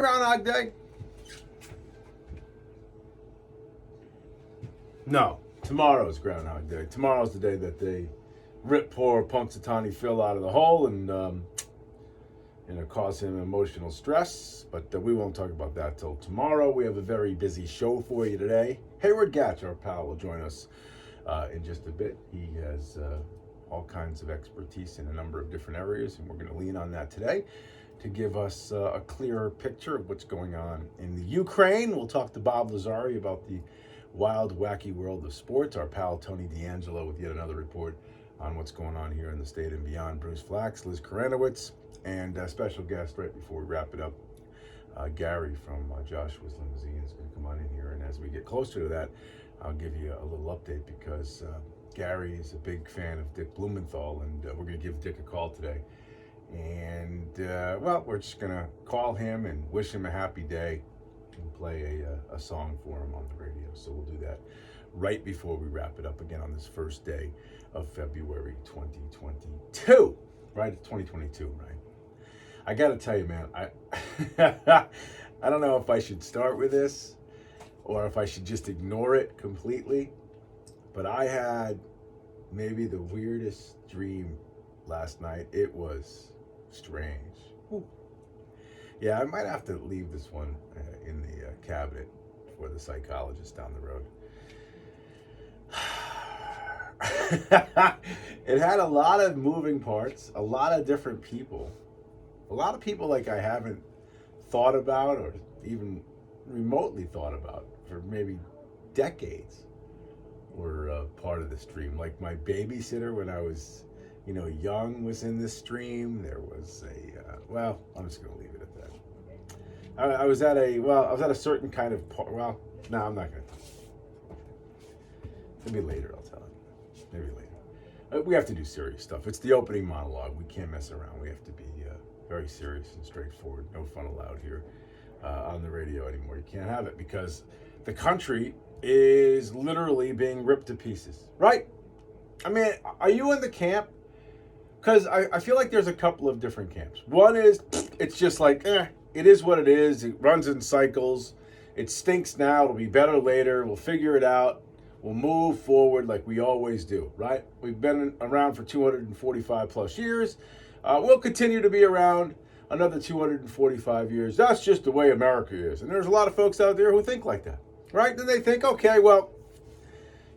Groundhog Day? No, tomorrow's Groundhog Day. Tomorrow's the day that they rip poor Punxsutawney Phil out of the hole and cause him emotional stress. But we won't talk about that till tomorrow. We have a very busy show for you today. Hayward Gatch, our pal, will join us in just a bit. He has all kinds of expertise in a number of different areas, and we're going to lean on that today to give us a clearer picture of what's going on in the Ukraine. We'll talk to Bob Lazari about the wild, wacky world of sports. Our pal Tony D'Angelo with yet another report on what's going on here in the state and beyond. Bruce Flax, Liz Karanowitz, and a special guest right before we wrap it up, Gary from Joshua's Limousine is going to come on in here. And as we get closer to that, I'll give you a little update because Gary is a big fan of Dick Blumenthal, and we're going to give Dick a call today. And, we're just going to call him and wish him a happy day and play a song for him on the radio. So we'll do that right before we wrap it up again on this first day of February 2022. Right? It's 2022, right? I got to tell you, man, I don't know if I should start with this or if I should just ignore it completely, but I had maybe the weirdest dream last night. It was strange. Ooh. Yeah, I might have to leave this one in the cabinet for the psychologist down the road. It had a lot of moving parts, a lot of different people, a lot of people like I haven't thought about or even remotely thought about for maybe decades were part of this dream. Like my babysitter when I was young was in this stream. There was I'm just going to leave it at that. I was at a certain kind of I'm not going to. Maybe later I'll tell you. Maybe later. We have to do serious stuff. It's the opening monologue. We can't mess around. We have to be very serious and straightforward. No fun allowed here on the radio anymore. You can't have it because the country is literally being ripped to pieces. Right? I mean, are you in the camp? Because I feel like there's a couple of different camps. One is, it's just like, it is what it is. It runs in cycles. It stinks now. It'll be better later. We'll figure it out. We'll move forward like we always do, right? We've been around for 245 plus years. We'll continue to be around another 245 years. That's just the way America is. And there's a lot of folks out there who think like that, right? Then they think, okay, well,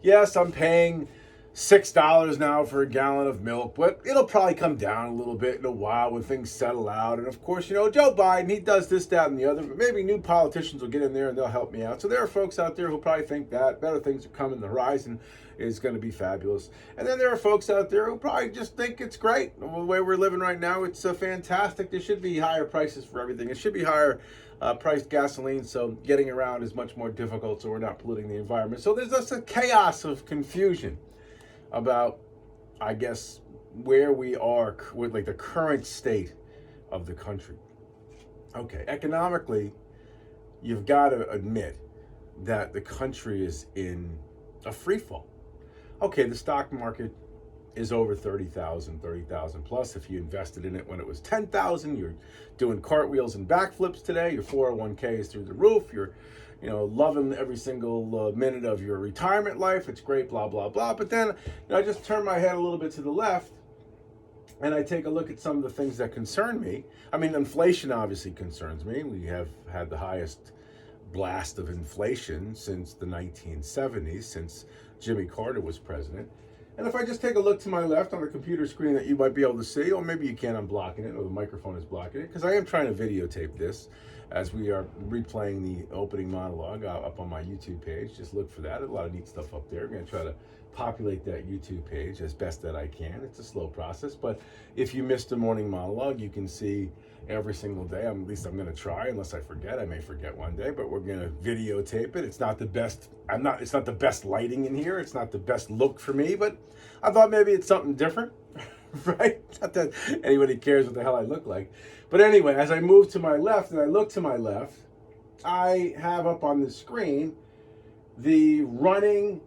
yes, I'm paying $6 now for a gallon of milk, but it'll probably come down a little bit in a while when things settle out. And of course, Joe Biden, he does this, that, and the other, but maybe new politicians will get in there and they'll help me out. So there are folks out there who probably think that better things are coming, the horizon is going to be fabulous. And then there are folks out there who probably just think it's great. The way we're living right now, it's fantastic. There should be higher prices for everything. It should be higher priced gasoline, so getting around is much more difficult, so we're not polluting the environment. So there's just a chaos of confusion about, I guess, where we are with like the current state of the country. Okay, economically, you've got to admit that the country is in a free fall. Okay, the stock market is over 30,000 plus. If you invested in it when it was 10,000, you're doing cartwheels and backflips today. Your 401k is through the roof. You're loving every single minute of your retirement life. It's great, blah, blah, blah. But then I just turn my head a little bit to the left and I take a look at some of the things that concern me. I mean, inflation obviously concerns me. We have had the highest blast of inflation since the 1970s, since Jimmy Carter was president. And if I just take a look to my left on the computer screen that you might be able to see, or maybe you can't, I'm blocking it, or the microphone is blocking it, because I am trying to videotape this as we are replaying the opening monologue up on my YouTube page. Just look for that. There's a lot of neat stuff up there. I'm going to try to populate that YouTube page as best that I can. It's a slow process, but if you missed the morning monologue, you can see every single day. At least I'm going to try, unless I forget. I may forget one day, but we're going to videotape it. It's not the best. It's not the best lighting in here. It's not the best look for me, but I thought maybe it's something different, right? Not that anybody cares what the hell I look like. But anyway, as I move to my left and I look to my left, I have up on the screen the running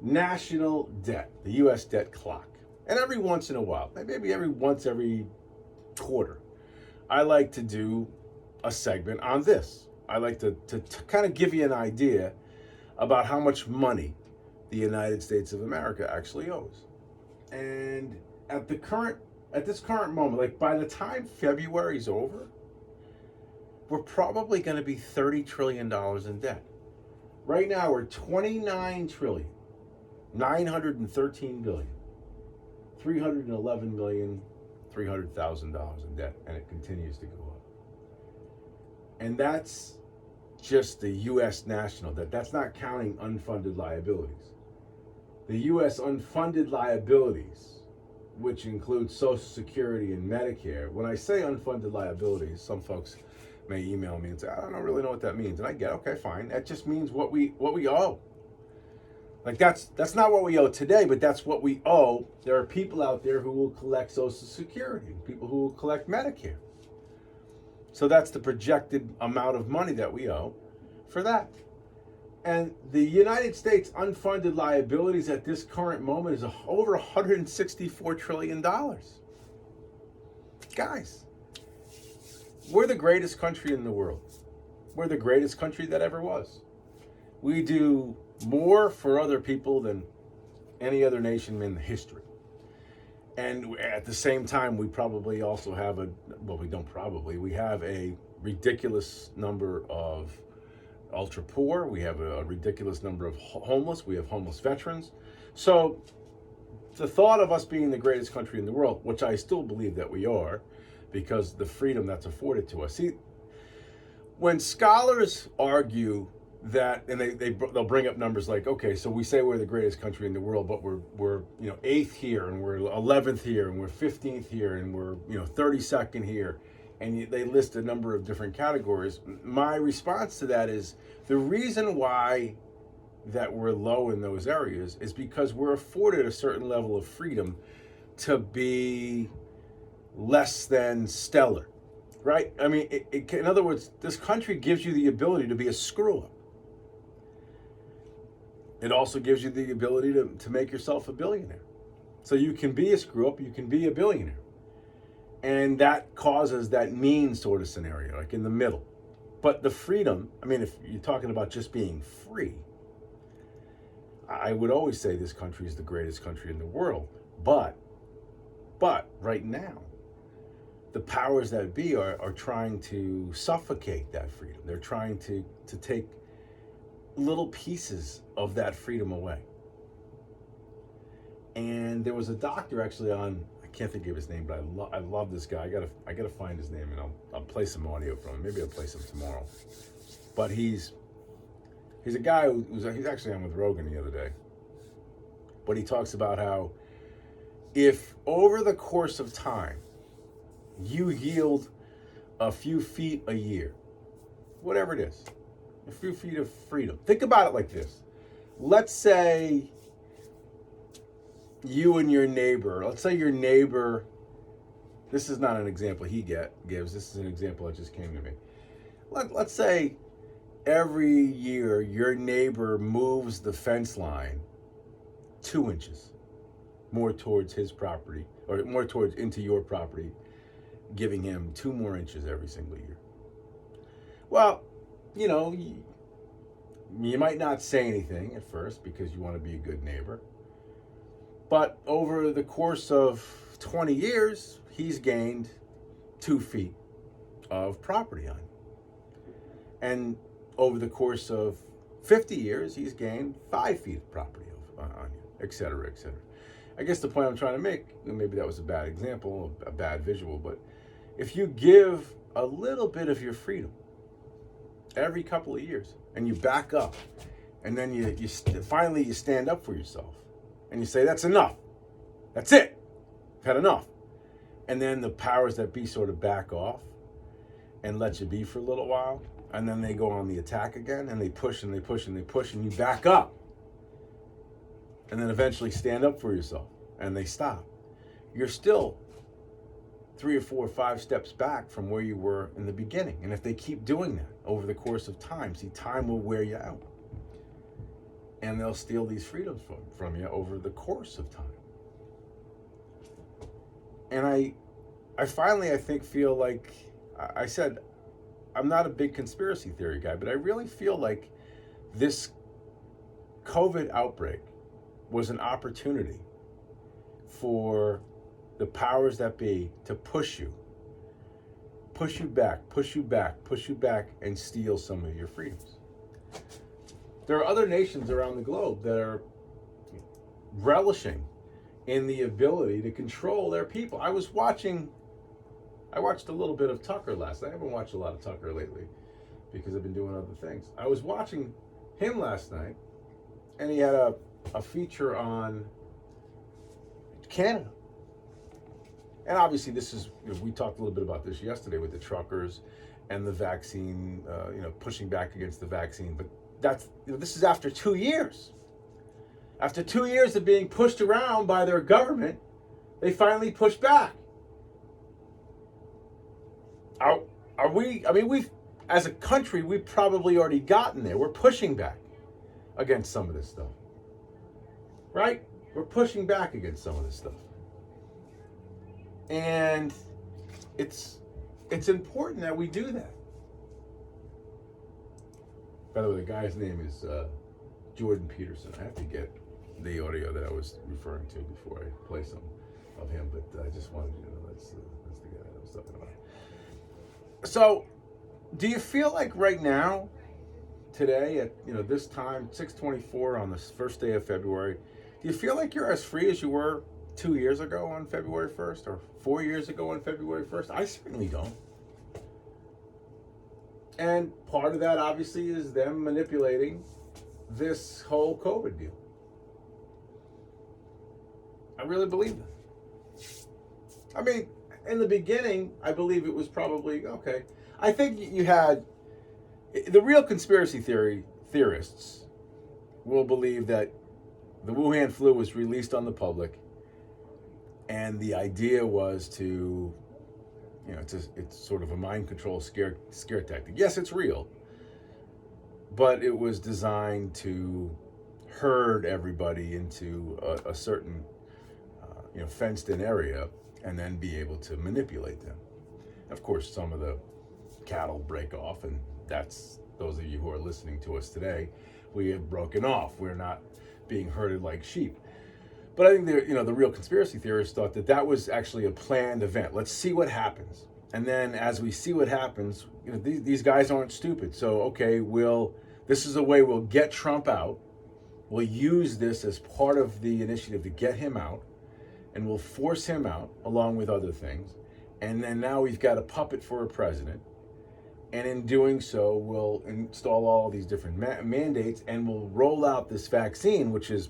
national debt, the U.S. debt clock. And every once in a while, maybe every quarter, I like to do a segment on this. I like to kind of give you an idea about how much money the United States of America actually owes. And at this current moment, like by the time February's over, we're probably going to be $30 trillion in debt. Right now we're 29 trillion, 913 billion, 311 million, $300,000 in debt, and it continues to go up. And that's just the U.S. national debt. That's not counting unfunded liabilities. The U.S. unfunded liabilities, which include Social Security and Medicare. When I say unfunded liabilities, some folks may email me and say, I don't really know what that means. And I get, okay, fine. That just means what we owe. Like that's not what we owe today, but that's what we owe. There are people out there who will collect Social Security, people who will collect Medicare. So that's the projected amount of money that we owe for that. And the United States unfunded liabilities at this current moment is over $164 trillion. Guys, we're the greatest country in the world. We're the greatest country that ever was. We do more for other people than any other nation in history. And at the same time, we probably also have we have a ridiculous number of ultra poor. We have a ridiculous number of homeless. We have homeless veterans. So the thought of us being the greatest country in the world, which I still believe that we are, because the freedom that's afforded to us. See, when scholars argue that, and they'll bring up numbers like, okay, so we say we're the greatest country in the world, but we're 8th here, and we're 11th here, and we're 15th here, and we're 32nd here, and they list a number of different categories. My response to that is the reason why that we're low in those areas is because we're afforded a certain level of freedom to be less than stellar, right? I mean, in other words, this country gives you the ability to be a screw up. It also gives you the ability to make yourself a billionaire. So you can be a screw up, you can be a billionaire. And that causes that mean sort of scenario, like in the middle. But the freedom, I mean, if you're talking about just being free, I would always say this country is the greatest country in the world. But right now, the powers that be are trying to suffocate that freedom. They're trying to take little pieces of that freedom away. And there was a doctor actually on, I can't think of his name, but I love this guy. I gotta find his name, and I'll play some audio from him. Maybe I'll play some tomorrow. But he's a guy he's actually on with Rogan the other day. But he talks about how if over the course of time you yield a few feet a year, whatever it is, a few feet of freedom. Think about it like this. Let's say you and your neighbor, this is not an example he gives, this is an example that just came to me. Let's say every year your neighbor moves the fence line 2 inches more towards his property, or more towards into your property, giving him 2 more inches every single year. Well, you might not say anything at first because you want to be a good neighbor. But over the course of 20 years, he's gained 2 feet of property on you. And over the course of 50 years, he's gained 5 feet of property on you, et cetera, et cetera. I guess the point I'm trying to make, maybe that was a bad example, a bad visual, but if you give a little bit of your freedom every couple of years and you back up, and then you finally you stand up for yourself and you say, that's enough. That's it. I've had enough. And then the powers that be sort of back off and let you be for a little while. And then they go on the attack again, and they push and they push and they push, and you back up. And then eventually stand up for yourself, and they stop. You're still 3 or 4 or 5 steps back from where you were in the beginning. And if they keep doing that over the course of time, see, time will wear you out. And they'll steal these freedoms from you over the course of time. And I finally, I think, feel like, I said, I'm not a big conspiracy theory guy, but I really feel like this COVID outbreak was an opportunity for the powers that be to push you back, push you back, push you back, and steal some of your freedoms. There are other nations around the globe that are relishing in the ability to control their people. I watched a little bit of Tucker last night. I haven't watched a lot of Tucker lately because I've been doing other things. I was watching him last night, and he had a feature on Canada. And obviously this is, we talked a little bit about this yesterday with the truckers and the vaccine, pushing back against the vaccine. But this is after 2 years. After 2 years of being pushed around by their government, they finally pushed back. Are we, we've, as a country, we've probably already gotten there. We're pushing back against some of this stuff. Right? We're pushing back against some of this stuff. And it's important that we do that. By the way, the guy's name is Jordan Peterson. I have to get the audio that I was referring to before I play some of him, but I just wanted you to know that's the guy that I was talking about. So, do you feel like right now, today at this time, 6:24 on the first day of February, do you feel like you're as free as you were 2 years ago on February 1st or 4 years ago on February 1st? I certainly don't. And part of that obviously is them manipulating this whole COVID deal. I really believe that. In the beginning, I believe it was probably, okay. I think you had, the real conspiracy theorists will believe that the Wuhan flu was released on the public, and the idea was to, it's sort of a mind control scare tactic. Yes, it's real, but it was designed to herd everybody into a certain, fenced-in area, and then be able to manipulate them. Of course, some of the cattle break off, and that's those of you who are listening to us today. We have broken off. We're not being herded like sheep. But I think the real conspiracy theorists thought that was actually a planned event. Let's see what happens, and then as we see what happens, these guys aren't stupid. So okay, this is a way we'll get Trump out. We'll use this as part of the initiative to get him out, and we'll force him out along with other things. And then now we've got a puppet for a president. And in doing so, we'll install all these different mandates, and we'll roll out this vaccine, which is,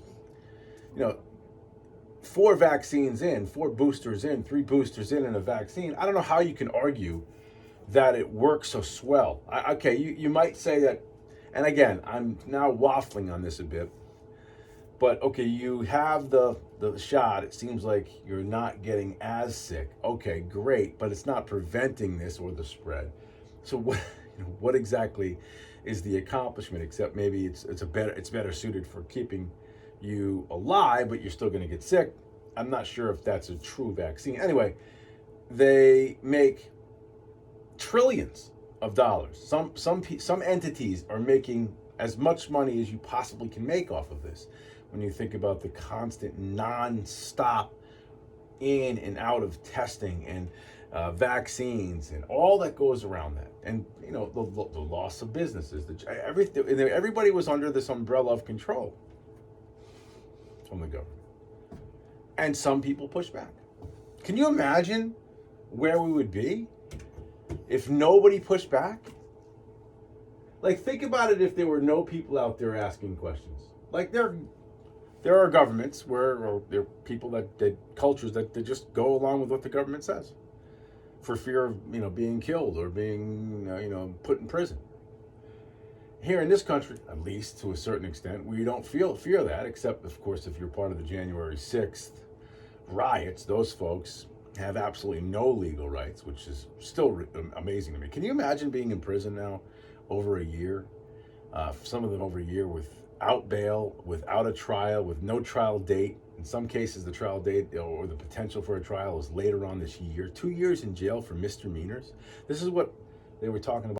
4 vaccines in, 4 boosters in, 3 boosters in a vaccine. I don't know how you can argue that it works so swell. Okay, you might say that, and again, I'm now waffling on this a bit, but okay, you have the shot. It seems like you're not getting as sick. Okay, great, but it's not preventing this or the spread. So what exactly is the accomplishment? Except maybe it's better suited for keeping you alive, but you're still going to get sick. I'm not sure if that's a true vaccine. Anyway, they make trillions of dollars. Some entities are making as much money as you possibly can make off of this. When you think about the constant non-stop in and out of testing and vaccines and all that goes around that, and the loss of businesses, everybody was under this umbrella of control from the government, and some people pushed back. Can you imagine where we would be if nobody pushed back? Like, think about it if there were no people out there asking questions. Like, there are governments or there are people cultures that they just go along with what the government says for fear of being killed or being put in prison. Here in this country, at least to a certain extent, we don't fear that, except of course if you're part of the January 6th riots. Those folks have absolutely no legal rights, which is still amazing to me. Can you imagine being in prison now over a year? Some of them over a year without bail, without a trial, with no trial date. In some cases, the trial date or the potential for a trial is later on this year. 2 years in jail for misdemeanors. This is what they were talking about.